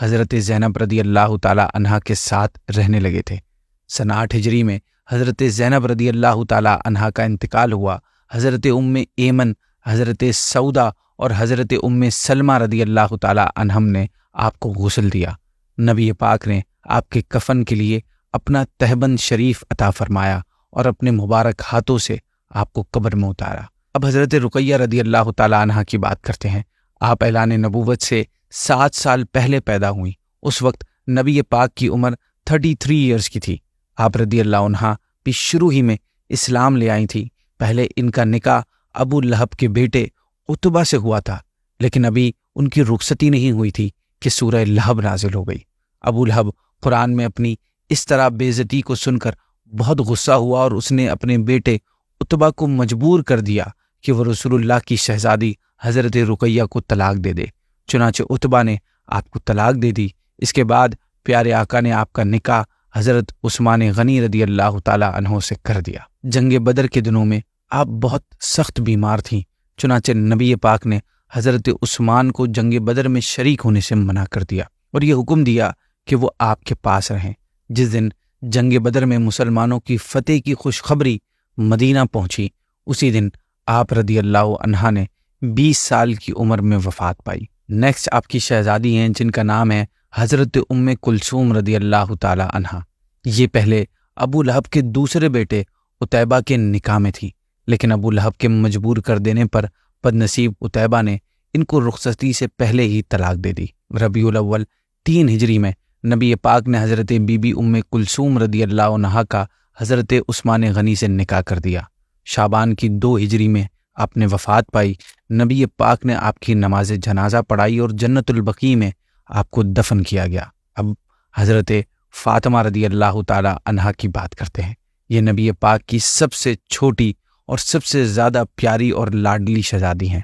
حضرت زینب رضی اللہ تعالی عنہا کے ساتھ رہنے لگے تھے۔ سن 8 ہجری میں حضرت زینب رضی اللہ تعالی عنہا کا انتقال ہوا۔ حضرت ام ایمن، حضرت سودا اور حضرت ام سلمہ رضی اللہ تعالی عنہم نے آپ کو غسل دیا۔ نبی پاک نے آپ کے کفن کے لیے اپنا تہبند شریف عطا فرمایا اور اپنے مبارک ہاتھوں سے آپ کو قبر میں اتارا۔ اب حضرت رقیہ رضی اللہ تعالی عنہا کی بات کرتے ہیں۔ آپ اعلان نبوت سے 7 سال پہلے پیدا ہوئیں۔ اس وقت نبی پاک کی عمر 33 ایئرز کی تھی۔ آپ رضی اللہ عنہا بھی شروع ہی میں اسلام لے آئی تھی۔ پہلے ان کا نکاح ابو لہب کے بیٹے عتبہ سے ہوا تھا، لیکن ابھی ان کی رخصتی نہیں ہوئی تھی کہ سورہ لہب نازل ہو گئی۔ ابو لہب قرآن میں اپنی اس طرح بے عزتی کو سن کر بہت غصہ ہوا اور اس نے اپنے بیٹے عتبہ کو مجبور کر دیا کہ وہ رسول اللہ کی شہزادی حضرت رقیہ کو طلاق دے دے۔ چنانچہ عتبہ نے آپ کو طلاق دے دی۔ اس کے بعد پیارے آقا نے آپ کا نکاح حضرت عثمان غنی رضی اللہ تعالی عنہ سے کر دیا۔ جنگ بدر کے دنوں میں آپ بہت سخت بیمار تھیں، چنانچہ نبی پاک نے حضرت عثمان کو جنگ بدر میں شریک ہونے سے منع کر دیا اور یہ حکم دیا کہ وہ آپ کے پاس رہیں۔ جس دن جنگ بدر میں مسلمانوں کی فتح کی خوشخبری مدینہ پہنچی، اسی دن آپ رضی اللہ عنہا نے 20 سال کی عمر میں وفات پائی۔ نیکسٹ آپ کی شہزادی ہیں جن کا نام ہے حضرت ام کلثوم رضی اللہ تعالی عنہا۔ یہ پہلے ابو لہب کے دوسرے بیٹے عتیبہ کے نکاح میں تھی، لیکن ابو لہب کے مجبور کر دینے پر بدنصیب عتیبہ نے ان کو رخصتی سے پہلے ہی طلاق دے دی۔ ربیع الاول 3 ہجری میں نبی پاک نے حضرت بی بی ام کلثوم رضی اللہ عنہا کا حضرت عثمان غنی سے نکاح کر دیا۔ شعبان کی 2 ہجری میں آپ نے وفات پائی۔ نبی پاک نے آپ کی نماز جنازہ پڑھائی اور جنت البقیع میں آپ کو دفن کیا گیا۔ اب حضرت فاطمہ رضی اللہ تعالی عنہا کی بات کرتے ہیں۔ یہ نبی پاک کی سب سے چھوٹی اور سب سے زیادہ پیاری اور لاڈلی شہزادی ہیں۔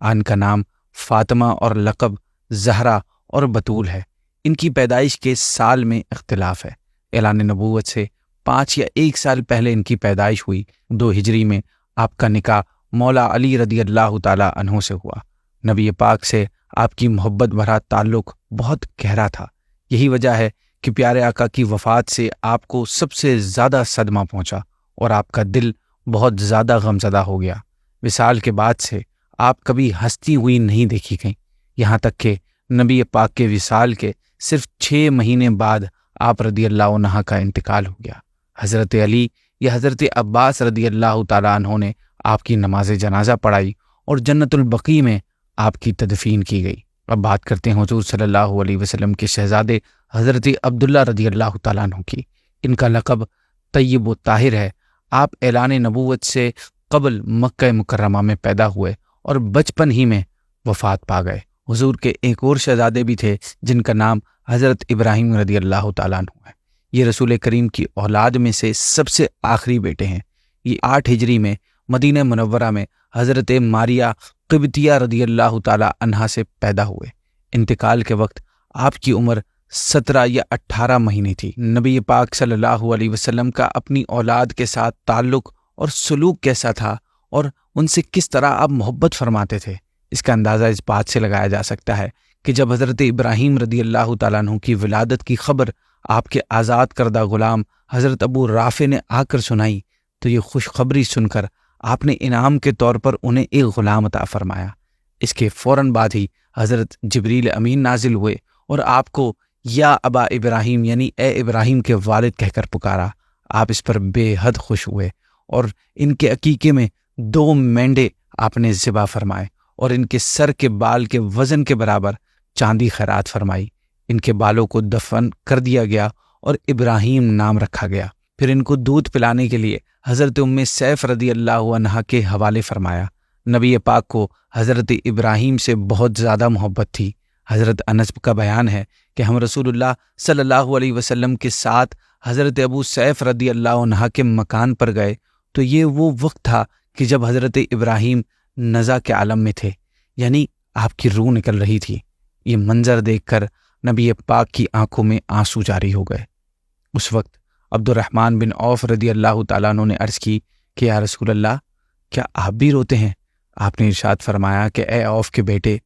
ان کا نام فاطمہ اور لقب زہرا اور بطول ہے۔ ان کی پیدائش کے سال میں اختلاف ہے۔ اعلان نبوت سے 5 یا 1 سال پہلے ان کی پیدائش ہوئی۔ 2 ہجری میں آپ کا نکاح مولا علی رضی اللہ تعالی عنہ سے ہوا۔ نبی پاک سے آپ کی محبت بھرا تعلق بہت گہرا تھا۔ یہی وجہ ہے کہ پیارے آقا کی وفات سے آپ کو سب سے زیادہ صدمہ پہنچا اور آپ کا دل بہت زیادہ غمزدہ ہو گیا۔ وصال کے بعد سے آپ کبھی ہنستی ہوئی نہیں دیکھی گئیں، یہاں تک کہ نبی پاک کے وصال کے صرف 6 مہینے بعد آپ رضی اللہ عنہ کا انتقال ہو گیا۔ حضرت علی یا حضرت عباس رضی اللہ تعالیٰ عنہ نے آپ کی نماز جنازہ پڑھائی اور جنت البقیع میں آپ کی تدفین کی گئی۔ اب بات کرتے ہیں حضور صلی اللہ علیہ وسلم کے شہزادے حضرت عبداللہ رضی اللہ تعالیٰ عنہ کی۔ ان کا لقب طیب و طاہر ہے۔ آپ اعلان نبوت سے قبل مکہ مکرمہ میں پیدا ہوئے اور بچپن ہی میں وفات پا گئے۔ حضور کے ایک اور شہزادے بھی تھے جن کا نام حضرت ابراہیم رضی اللہ تعالیٰ عنہ ہے۔ یہ رسول کریم کی اولاد میں سے سب سے آخری بیٹے ہیں۔ یہ 8 ہجری میں مدینہ منورہ میں حضرت ماریہ قبطیہ رضی اللہ تعالیٰ عنہا سے پیدا ہوئے۔ انتقال کے وقت آپ کی عمر 17 یا 18 مہینے تھی۔ نبی پاک صلی اللہ علیہ وسلم کا اپنی اولاد کے ساتھ تعلق اور سلوک کیسا تھا اور ان سے کس طرح آپ محبت فرماتے تھے، اس کا اندازہ اس بات سے لگایا جا سکتا ہے کہ جب حضرت ابراہیم رضی اللہ تعالیٰ عنہ کی ولادت کی خبر آپ کے آزاد کردہ غلام حضرت ابو رافع نے آ کر سنائی تو یہ خوشخبری سن کر آپ نے انعام کے طور پر انہیں ایک غلام عطا فرمایا۔ اس کے فوراً بعد ہی حضرت جبریل امین نازل ہوئے اور آپ کو یا ابا ابراہیم یعنی اے ابراہیم کے والد کہہ کر پکارا۔ آپ اس پر بے حد خوش ہوئے اور ان کے عقیقے میں 2 مینڈے آپ نے ذبح فرمائے اور ان کے سر کے بال کے وزن کے برابر چاندی خیرات فرمائی۔ ان کے بالوں کو دفن کر دیا گیا اور ابراہیم نام رکھا گیا۔ پھر ان کو دودھ پلانے کے لیے حضرت ام سیف رضی اللہ عنہا کے حوالے فرمایا۔ نبی پاک کو حضرت ابراہیم سے بہت زیادہ محبت تھی۔ حضرت انس کا بیان ہے کہ ہم رسول اللہ صلی اللہ علیہ وسلم کے ساتھ حضرت ابو سیف رضی اللہ عنہ کے مکان پر گئے تو یہ وہ وقت تھا کہ جب حضرت ابراہیم نزع کے عالم میں تھے، یعنی آپ کی روح نکل رہی تھی۔ یہ منظر دیکھ کر نبی پاک کی آنکھوں میں آنسو جاری ہو گئے۔ اس وقت عبد الرحمن بن عوف رضی اللہ تعالیٰ عنہ نے عرض کی کہ یا رسول اللہ، کیا آپ بھی روتے ہیں؟ آپ نے ارشاد فرمایا کہ اے عوف کے بیٹے،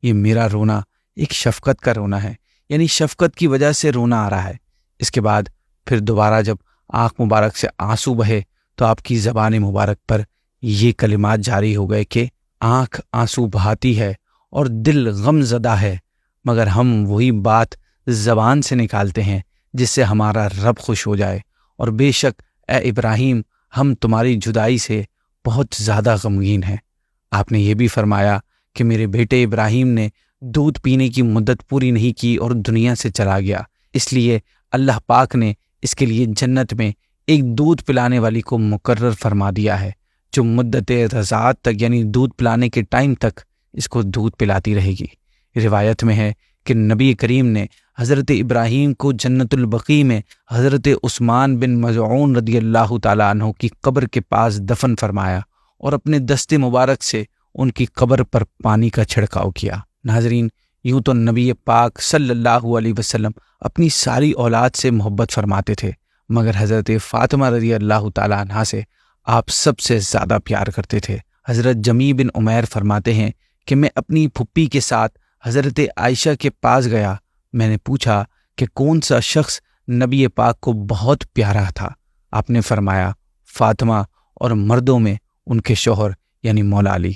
یہ میرا رونا ایک شفقت کا رونا ہے، یعنی شفقت کی وجہ سے رونا آ رہا ہے۔ اس کے بعد پھر دوبارہ جب آنکھ مبارک سے آنسو بہے تو آپ کی زبان مبارک پر یہ کلمات جاری ہو گئے کہ آنکھ آنسو بہاتی ہے اور دل غم زدہ ہے، مگر ہم وہی بات زبان سے نکالتے ہیں جس سے ہمارا رب خوش ہو جائے، اور بے شک اے ابراہیم ہم تمہاری جدائی سے بہت زیادہ غمگین ہیں۔ آپ نے یہ بھی فرمایا کہ میرے بیٹے ابراہیم نے دودھ پینے کی مدت پوری نہیں کی اور دنیا سے چلا گیا، اس لیے اللہ پاک نے اس کے لیے جنت میں ایک دودھ پلانے والی کو مقرر فرما دیا ہے جو مدت رضاعت تک یعنی دودھ پلانے کے ٹائم تک اس کو دودھ پلاتی رہے گی۔ روایت میں ہے کہ نبی کریم نے حضرت ابراہیم کو جنت البقیع میں حضرت عثمان بن مظعون رضی اللہ تعالیٰ عنہ کی قبر کے پاس دفن فرمایا اور اپنے دست مبارک سے ان کی قبر پر پانی کا چھڑکاؤ کیا۔ ناظرین، یوں تو نبی پاک صلی اللہ علیہ وسلم اپنی ساری اولاد سے محبت فرماتے تھے، مگر حضرت فاطمہ رضی اللہ تعالیٰ عنہا سے آپ سب سے زیادہ پیار کرتے تھے۔ حضرت جمی بن عمیر فرماتے ہیں کہ میں اپنی پھپھی کے ساتھ حضرت عائشہ کے پاس گیا، میں نے پوچھا کہ کون سا شخص نبی پاک کو بہت پیارا تھا؟ آپ نے فرمایا فاطمہ، اور مردوں میں ان کے شوہر یعنی مولا علی۔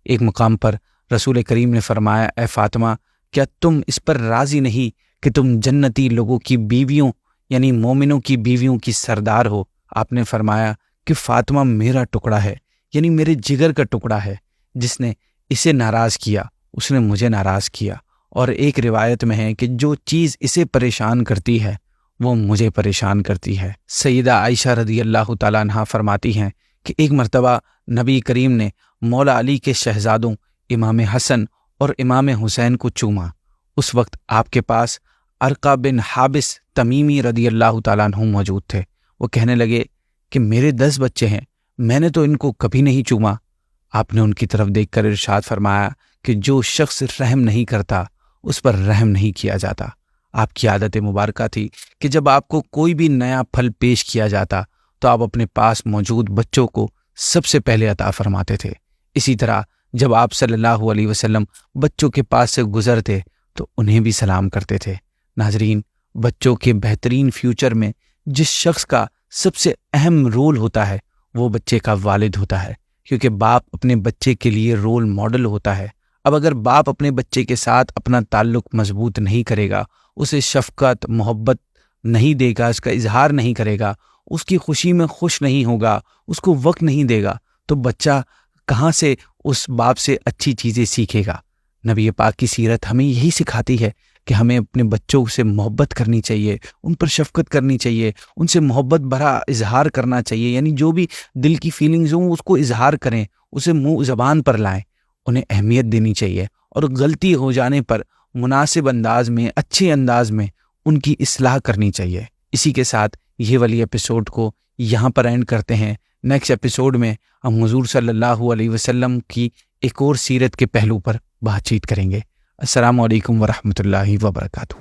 ایک مقام پر رسول کریم نے فرمایا اے فاطمہ، کیا تم اس پر راضی نہیں کہ تم جنتی لوگوں کی بیویوں یعنی مومنوں کی بیویوں کی سردار ہو؟ آپ نے فرمایا کہ فاطمہ میرا ٹکڑا ہے، یعنی میرے جگر کا ٹکڑا ہے، جس نے اسے ناراض کیا اس نے مجھے ناراض کیا، اور ایک روایت میں ہے کہ جو چیز اسے پریشان کرتی ہے وہ مجھے پریشان کرتی ہے۔ سیدہ عائشہ رضی اللہ تعالیٰ عنہا فرماتی ہیں کہ ایک مرتبہ نبی کریم نے مولا علی کے شہزادوں امام حسن اور امام حسین کو چوما۔ اس وقت آپ کے پاس ارقہ بن حابس تمیمی رضی اللہ تعالیٰ عنہ موجود تھے۔ وہ کہنے لگے کہ میرے 10 بچے ہیں، میں نے تو ان کو کبھی نہیں چوما۔ آپ نے ان کی طرف دیکھ کر ارشاد فرمایا کہ جو شخص رحم نہیں کرتا اس پر رحم نہیں کیا جاتا۔ آپ کی عادت مبارکہ تھی کہ جب آپ کو کوئی بھی نیا پھل پیش کیا جاتا تو آپ اپنے پاس موجود بچوں کو سب سے پہلے عطا فرماتے تھے۔ اسی طرح جب آپ صلی اللہ علیہ وسلم بچوں کے پاس سے گزرتے تو انہیں بھی سلام کرتے تھے۔ ناظرین، بچوں کے بہترین فیوچر میں جس شخص کا سب سے اہم رول ہوتا ہے وہ بچے کا والد ہوتا ہے، کیونکہ باپ اپنے بچے کے لیے رول ماڈل ہوتا ہے۔ اب اگر باپ اپنے بچے کے ساتھ اپنا تعلق مضبوط نہیں کرے گا، اسے شفقت محبت نہیں دے گا، اس کا اظہار نہیں کرے گا، اس کی خوشی میں خوش نہیں ہوگا، اس کو وقت نہیں دے گا، تو بچہ کہاں سے اس باپ سے اچھی چیزیں سیکھے گا؟ نبی پاک کی سیرت ہمیں یہی سکھاتی ہے کہ ہمیں اپنے بچوں سے محبت کرنی چاہیے، ان پر شفقت کرنی چاہیے، ان سے محبت بھرا اظہار کرنا چاہیے، یعنی جو بھی دل کی فیلنگز ہوں اس کو اظہار کریں، اسے منہ زبان پر لائیں، انہیں اہمیت دینی چاہیے، اور غلطی ہو جانے پر مناسب انداز میں اچھے انداز میں ان کی اصلاح کرنی چاہیے۔ اسی کے ساتھ یہ والی ایپیسوڈ کو یہاں پر اینڈ کرتے ہیں۔ نیکسٹ ایپیسوڈ میں ہم حضور صلی اللہ علیہ وسلم کی ایک اور سیرت کے پہلو پر بات چیت کریں گے۔ السلام علیکم ورحمۃ اللہ وبرکاتہ۔